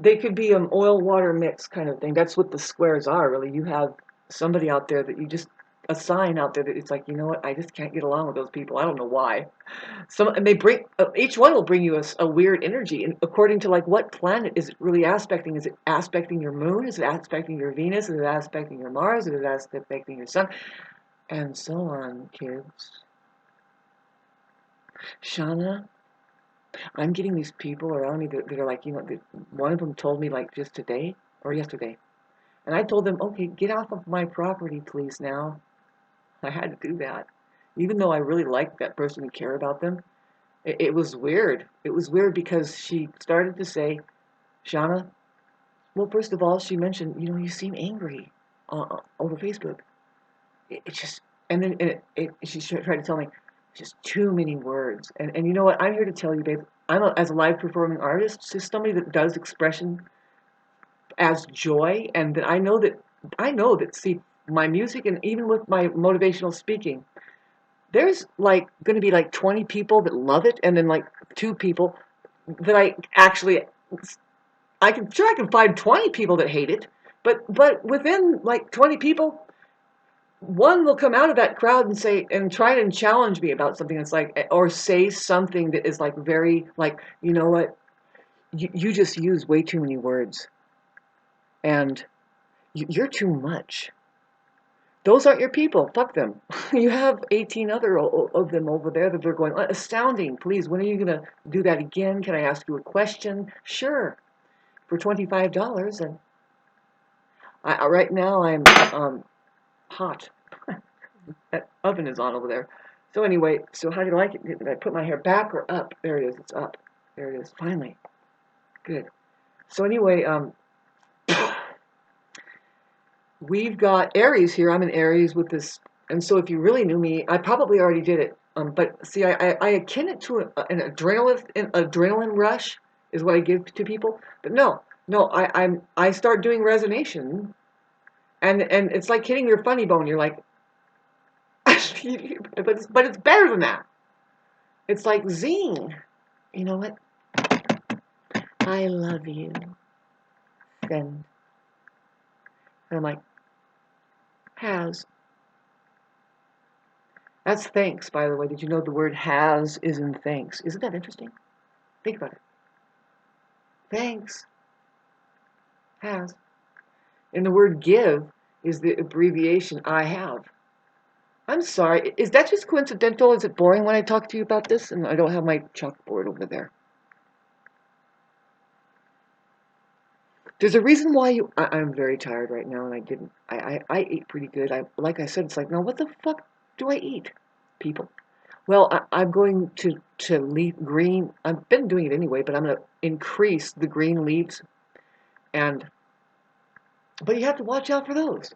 they could be an oil water mix kind of thing. That's what the squares are, really. You have somebody out there that you just, a sign out there that it's like, you know what, I just can't get along with those people. I don't know why. And they bring, each one will bring you a weird energy, and according to like what planet is it really aspecting? Is it aspecting your moon? Is it aspecting your Venus? Is it aspecting your Mars? Is it aspecting your sun? And so on, kids. Shana, I'm getting these people around me that are like, one of them told me like just today or yesterday. And I told them, okay, get off of my property, please, now. I had to do that. Even though I really liked that person and care about them, it was weird. It was weird because she started to say, Shauna, well, first of all, she mentioned, you seem angry over Facebook. It's just, and then she tried to tell me, just too many words. And you know what? I'm here to tell you, babe, as a live performing artist, just somebody that does expression as joy, and that I know that, see, my music and even with my motivational speaking, there's like going to be like 20 people that love it, and then like 2 people that I can find 20 people that hate it, but within like 20 people, one will come out of that crowd and say and try and challenge me about something that's like, or say something that is like very like, you know what, you just use way too many words, and you're too much. Those aren't your people. Fuck them. You have 18 other of them over there that are going, astounding. Please, when are you going to do that again? Can I ask you a question? Sure. For $25. And right now I'm hot. That oven is on over there. So anyway, so how do you like it? Did I put my hair back or up? There it is. It's up. There it is. Finally. Good. So anyway, we've got Aries here. I'm in Aries with this. And so if you really knew me, I probably already did it. But see, I akin it to an adrenaline rush is what I give to people. But no, I start doing resonation, and it's like hitting your funny bone. You're like, but it's better than that. It's like zing. You know what? I love you. And I'm like, has. That's thanks, by the way. Did you know the word has is in thanks? Isn't that interesting? Think about it. Thanks. Has. And the word give is the abbreviation I have. I'm sorry. Is that just coincidental? Is it boring when I talk to you about this? And I don't have my chalkboard over there. There's a reason why I'm very tired right now, and I didn't. I ate pretty good. Like I said, it's like, now what the fuck do I eat, people? Well, I'm going to leave green. I've been doing it anyway, but I'm going to increase the green leaves, but you have to watch out for those.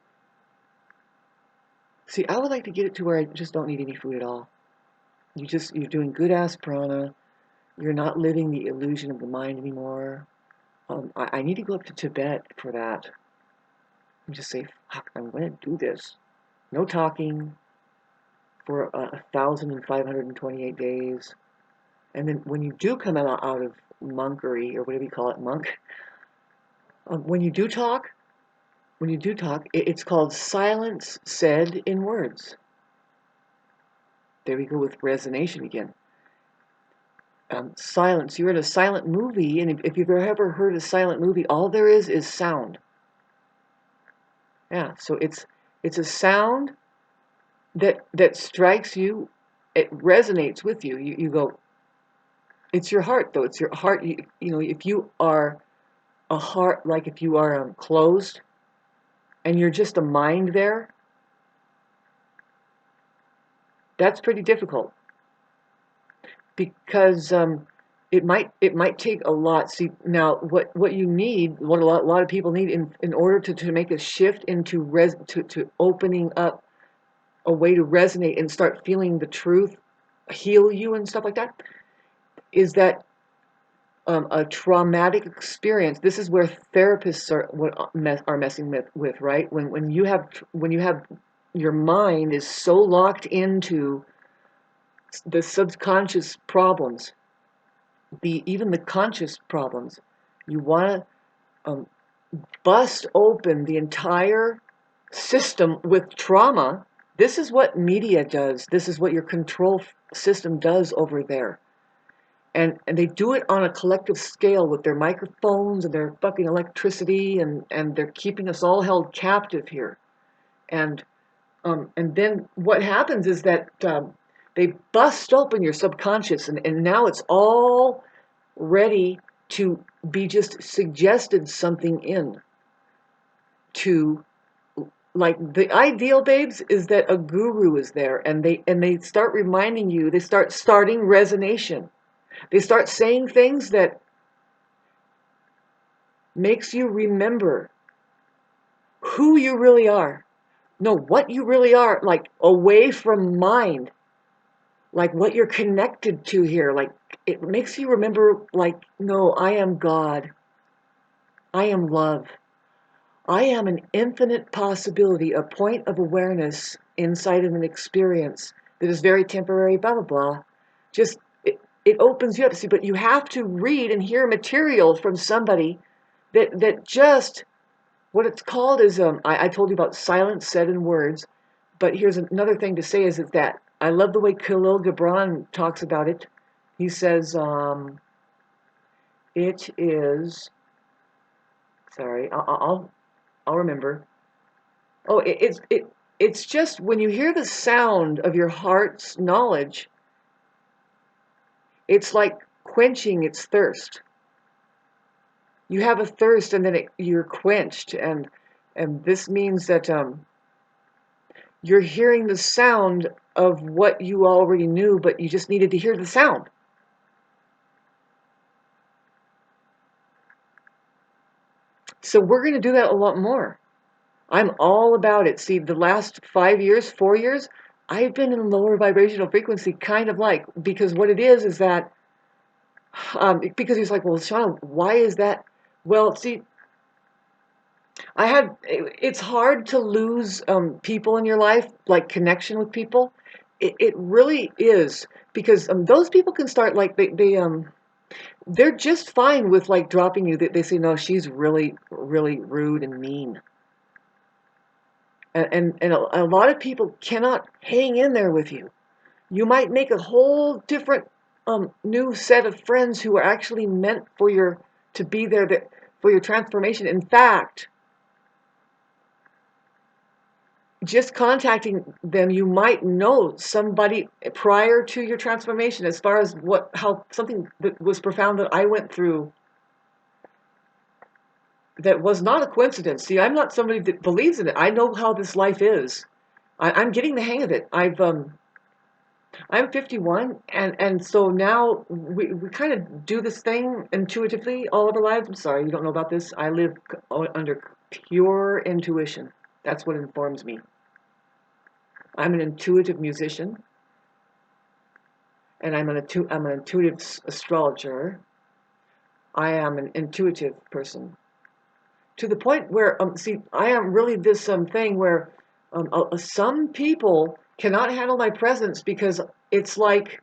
See, I would like to get it to where I just don't need any food at all. You're doing good ass prana. You're not living the illusion of the mind anymore. I need to go up to Tibet for that. And just say, fuck, I'm going to do this. No talking for 1,528 days. And then when you do come out of monkery, or whatever you call it, monk, when you do talk, it's called silence said in words. There we go with resonation again. Silence. You're in a silent movie, and if you've ever heard a silent movie, all there is sound. Yeah, so it's a sound that strikes you. It resonates with you. You go. It's your heart, though. It's your heart. If you are a heart, like if you are closed, and you're just a mind there, that's pretty difficult. because it might take a lot. See, now what you need, what a lot of people need in order to make a shift into to opening up a way to resonate and start feeling the truth, heal you and stuff like that, is that a traumatic experience. This is where therapists are messing with, right? When you have your mind is so locked into the subconscious problems, even the conscious problems, you want to bust open the entire system with trauma. This is what media does. This is what your control system does over there. And they do it on a collective scale with their microphones and their fucking electricity, and they're keeping us all held captive here. And then what happens is that they bust open your subconscious, and now it's all ready to be just suggested something in. To, like, the ideal, babes, is that a guru is there, and they start reminding you. They start starting resonation. They start saying things that makes you remember who you really are. No, what you really are, like away from mind, like what you're connected to here. Like, it makes you remember, like, no, I am God. I am love. I am an infinite possibility, a point of awareness inside of an experience that is very temporary, blah, blah, blah. Just, it opens you up. See, but you have to read and hear material from somebody that just, what it's called is, I told you about silence said in words, but here's another thing to say is that I love the way Khalil Gibran talks about it. He says, it is, sorry, I'll remember. Oh, it's just when you hear the sound of your heart's knowledge, it's like quenching its thirst. You have a thirst, and then you're quenched, and this means that you're hearing the sound of what you already knew, but you just needed to hear the sound. So we're going to do that a lot more. I'm all about it. See, the last 5 years, 4 years, I've been in lower vibrational frequency, kind of like, because what it is that, because he's like, well, Shauna, why is that? Well, see, it's hard to lose people in your life, like connection with people. It really is, because those people can start, like, they're just fine with, like, dropping you. They say, no, she's really, really rude and mean. And a lot of people cannot hang in there with you. You might make a whole different new set of friends who are actually meant for to be there for your transformation. In fact, just contacting them, you might know somebody prior to your transformation, as far as how something that was profound that I went through that was not a coincidence. See, I'm not somebody that believes in it. I know how this life is. I'm getting the hang of it. I'm 51, and so now we kind of do this thing intuitively all of our lives. I'm sorry, you don't know about this. I live under pure intuition. That's what informs me. I'm an intuitive musician, and I'm an intuitive astrologer. I am an intuitive person, to the point where, see, I am really this thing where some people cannot handle my presence, because it's like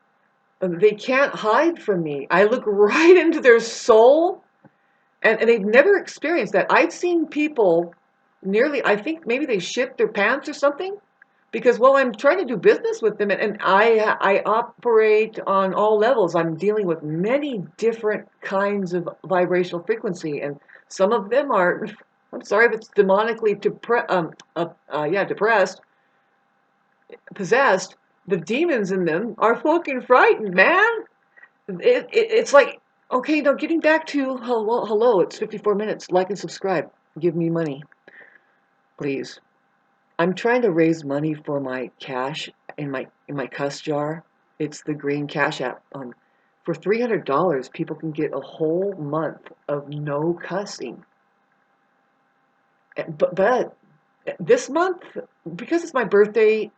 they can't hide from me. I look right into their soul, and they've never experienced that. I've seen people nearly, I think maybe they shit their pants or something, because, well, I'm trying to do business with them, and I operate on all levels. I'm dealing with many different kinds of vibrational frequency, and some of them are, I'm sorry if it's demonically depressed, possessed. The demons in them are fucking frightened, man. It's like, okay, now getting back to hello, it's 54 minutes. Like and subscribe. Give me money, please. I'm trying to raise money for my cash in my cuss jar. It's the green Cash App. For $300, people can get a whole month of no cussing. But this month, because it's my birthday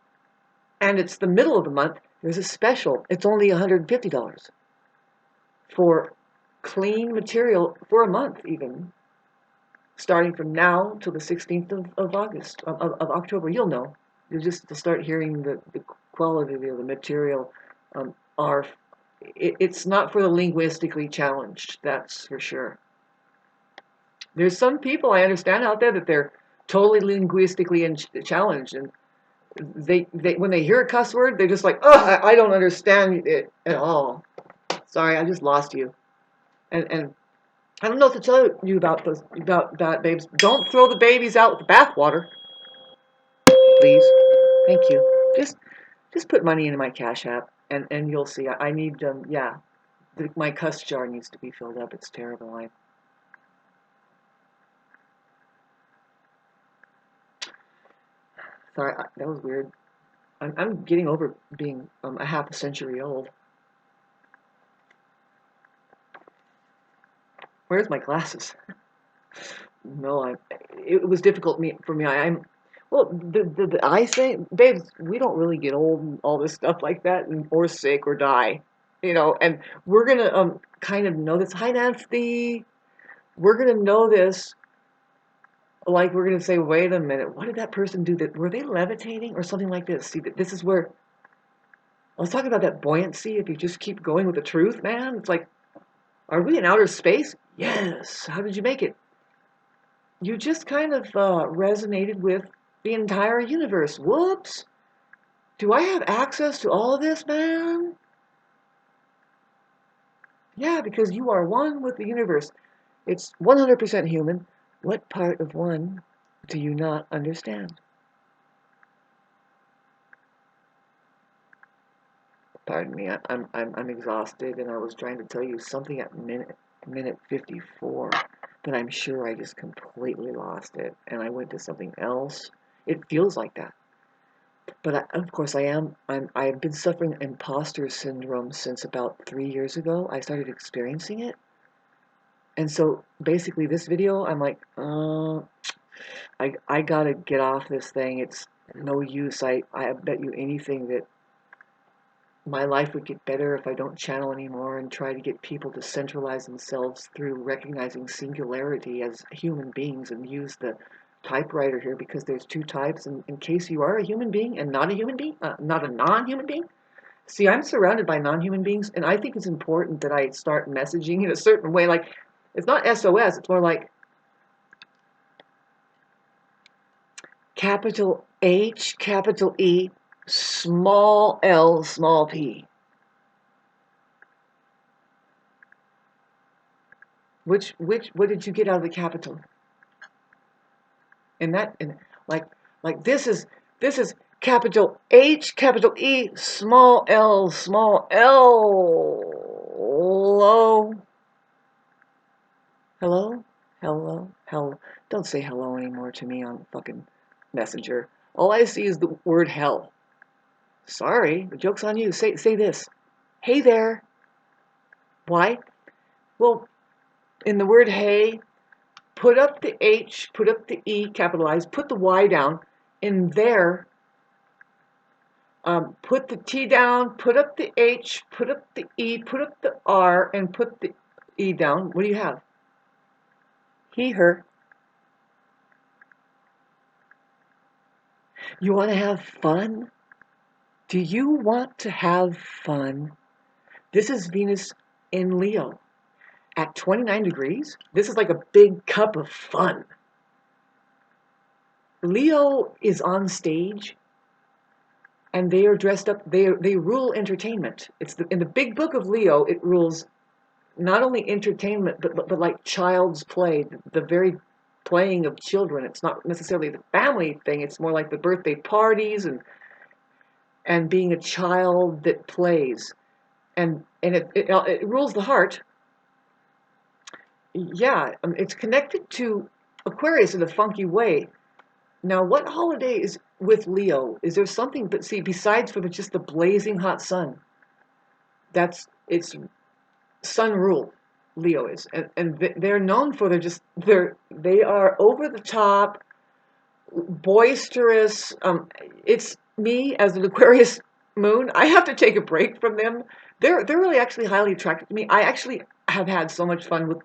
and it's the middle of the month, there's a special. It's only $150 for clean material for a month, even starting from now till the 16th of August of October. You'll know. You'll just start hearing the quality of the material. Are it's not for the linguistically challenged, that's for sure. There's some people I understand out there that they're totally linguistically challenged, and they when they hear a cuss word, they're just like, oh, I don't understand it at all. Sorry, I just lost you. And I don't know what to tell you about that, babes. Don't throw the babies out with the bathwater, please. Thank you. Just put money into my Cash App, and you'll see. I need yeah. My cuss jar needs to be filled up. It's terrible. Sorry, that was weird. I'm getting over being a half a century old. Where's my glasses? No, it was difficult for me. Well, the eye thing, babes, we don't really get old and all this stuff like that, or sick or die, and we're gonna kind of know this. Hi, Nancy. We're gonna know this, like we're gonna say, wait a minute, what did that person do? That were they levitating or something like this? See, this is where I was talking about that buoyancy. If you just keep going with the truth, man, it's like, are we in outer space? Yes. How did you make it? You just kind of resonated with the entire universe. Whoops. Do I have access to all of this, man? Yeah, because you are one with the universe. It's 100% human. What part of one do you not understand? Pardon me, I'm exhausted, and I was trying to tell you something at minute 54, but I'm sure I just completely lost it, and I went to something else. It feels like that. But of course, I've been suffering imposter syndrome since about 3 years ago. I started experiencing it. And so basically this video, I'm like, I gotta get off this thing. It's no use. I bet you anything that my life would get better if I don't channel anymore and try to get people to centralize themselves through recognizing singularity as human beings and use the typewriter here, because there's two types, and in case you are a human being and not a human being, not a non-human being. See, I'm surrounded by non-human beings, and I think it's important that I start messaging in a certain way. Like, it's not SOS, it's more like capital H, capital E, small l, small p. What did you get out of the capital? And like this is capital H, capital E, small l, small l. Hello? Hello? Hello? Hello? Don't say hello anymore to me on fucking Messenger. All I see is the word hell. Sorry, the joke's on you. Say this. Hey there. Why? Well, in the word hey, put up the H, put up the E, capitalized, put the Y down. In there, put the T down, put up the H, put up the E, put up the R, and put the E down. What do you have? He, her. You want to have fun? Do you want to have fun? This is Venus in Leo. At 29 degrees, this is like a big cup of fun. Leo is on stage, and they are dressed up. They rule entertainment. It's in the big book of Leo. It rules not only entertainment, but like child's play, the very playing of children. It's not necessarily the family thing. It's more like the birthday parties and being a child that plays, and it rules the heart. Yeah, it's connected to Aquarius in a funky way. Now, what holiday is with Leo? Is there something, but see, besides for just the blazing hot sun, it's sun rule. Leo is, and they're known for they are over the top, boisterous. It's me as an Aquarius moon. I have to take a break from them. They're really actually highly attracted to me. I actually have had so much fun with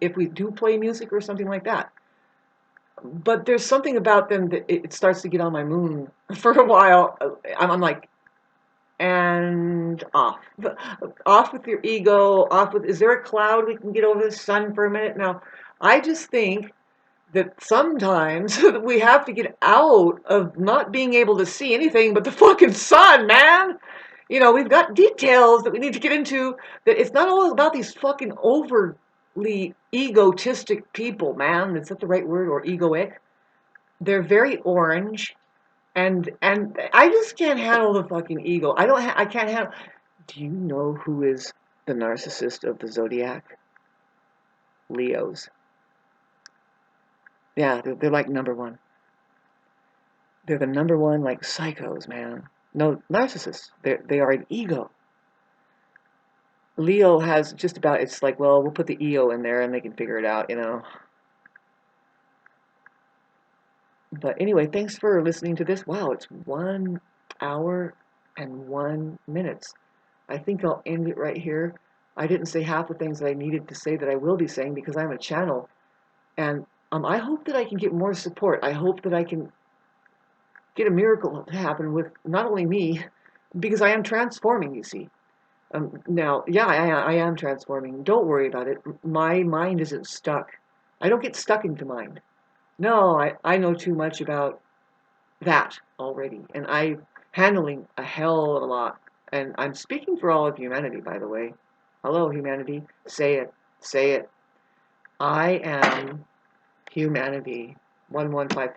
if we do play music or something like that. But there's something about them that it starts to get on my moon for a while. I'm like, and off with your ego. Off with. Is there a cloud we can get over the sun for a minute? Now, I just think that sometimes we have to get out of not being able to see anything but the fucking sun, man. We've got details that we need to get into, that it's not all about these fucking overly egotistic people, man. Is that the right word? Or egoic? They're very orange, and I just can't handle the fucking ego. I can't handle. Do you know who is the narcissist of the zodiac? Leos. Yeah, they're like number one. They're the number one, like, psychos, man. No, narcissists. They are an ego. Leo has just about, it's like, well, we'll put the EO in there and they can figure it out, But anyway, thanks for listening to this. Wow, it's 1 hour and 1 minute. I think I'll end it right here. I didn't say half the things that I needed to say that I will be saying because I'm a channel. And I hope that I can get more support. I hope that I can get a miracle to happen with not only me, because I am transforming, you see. Now, yeah, I am transforming. Don't worry about it. My mind isn't stuck. I don't get stuck into mind. No, I know too much about that already. And I'm handling a hell of a lot. And I'm speaking for all of humanity, by the way. Hello, humanity. Say it. Say it. I am humanity. 1155.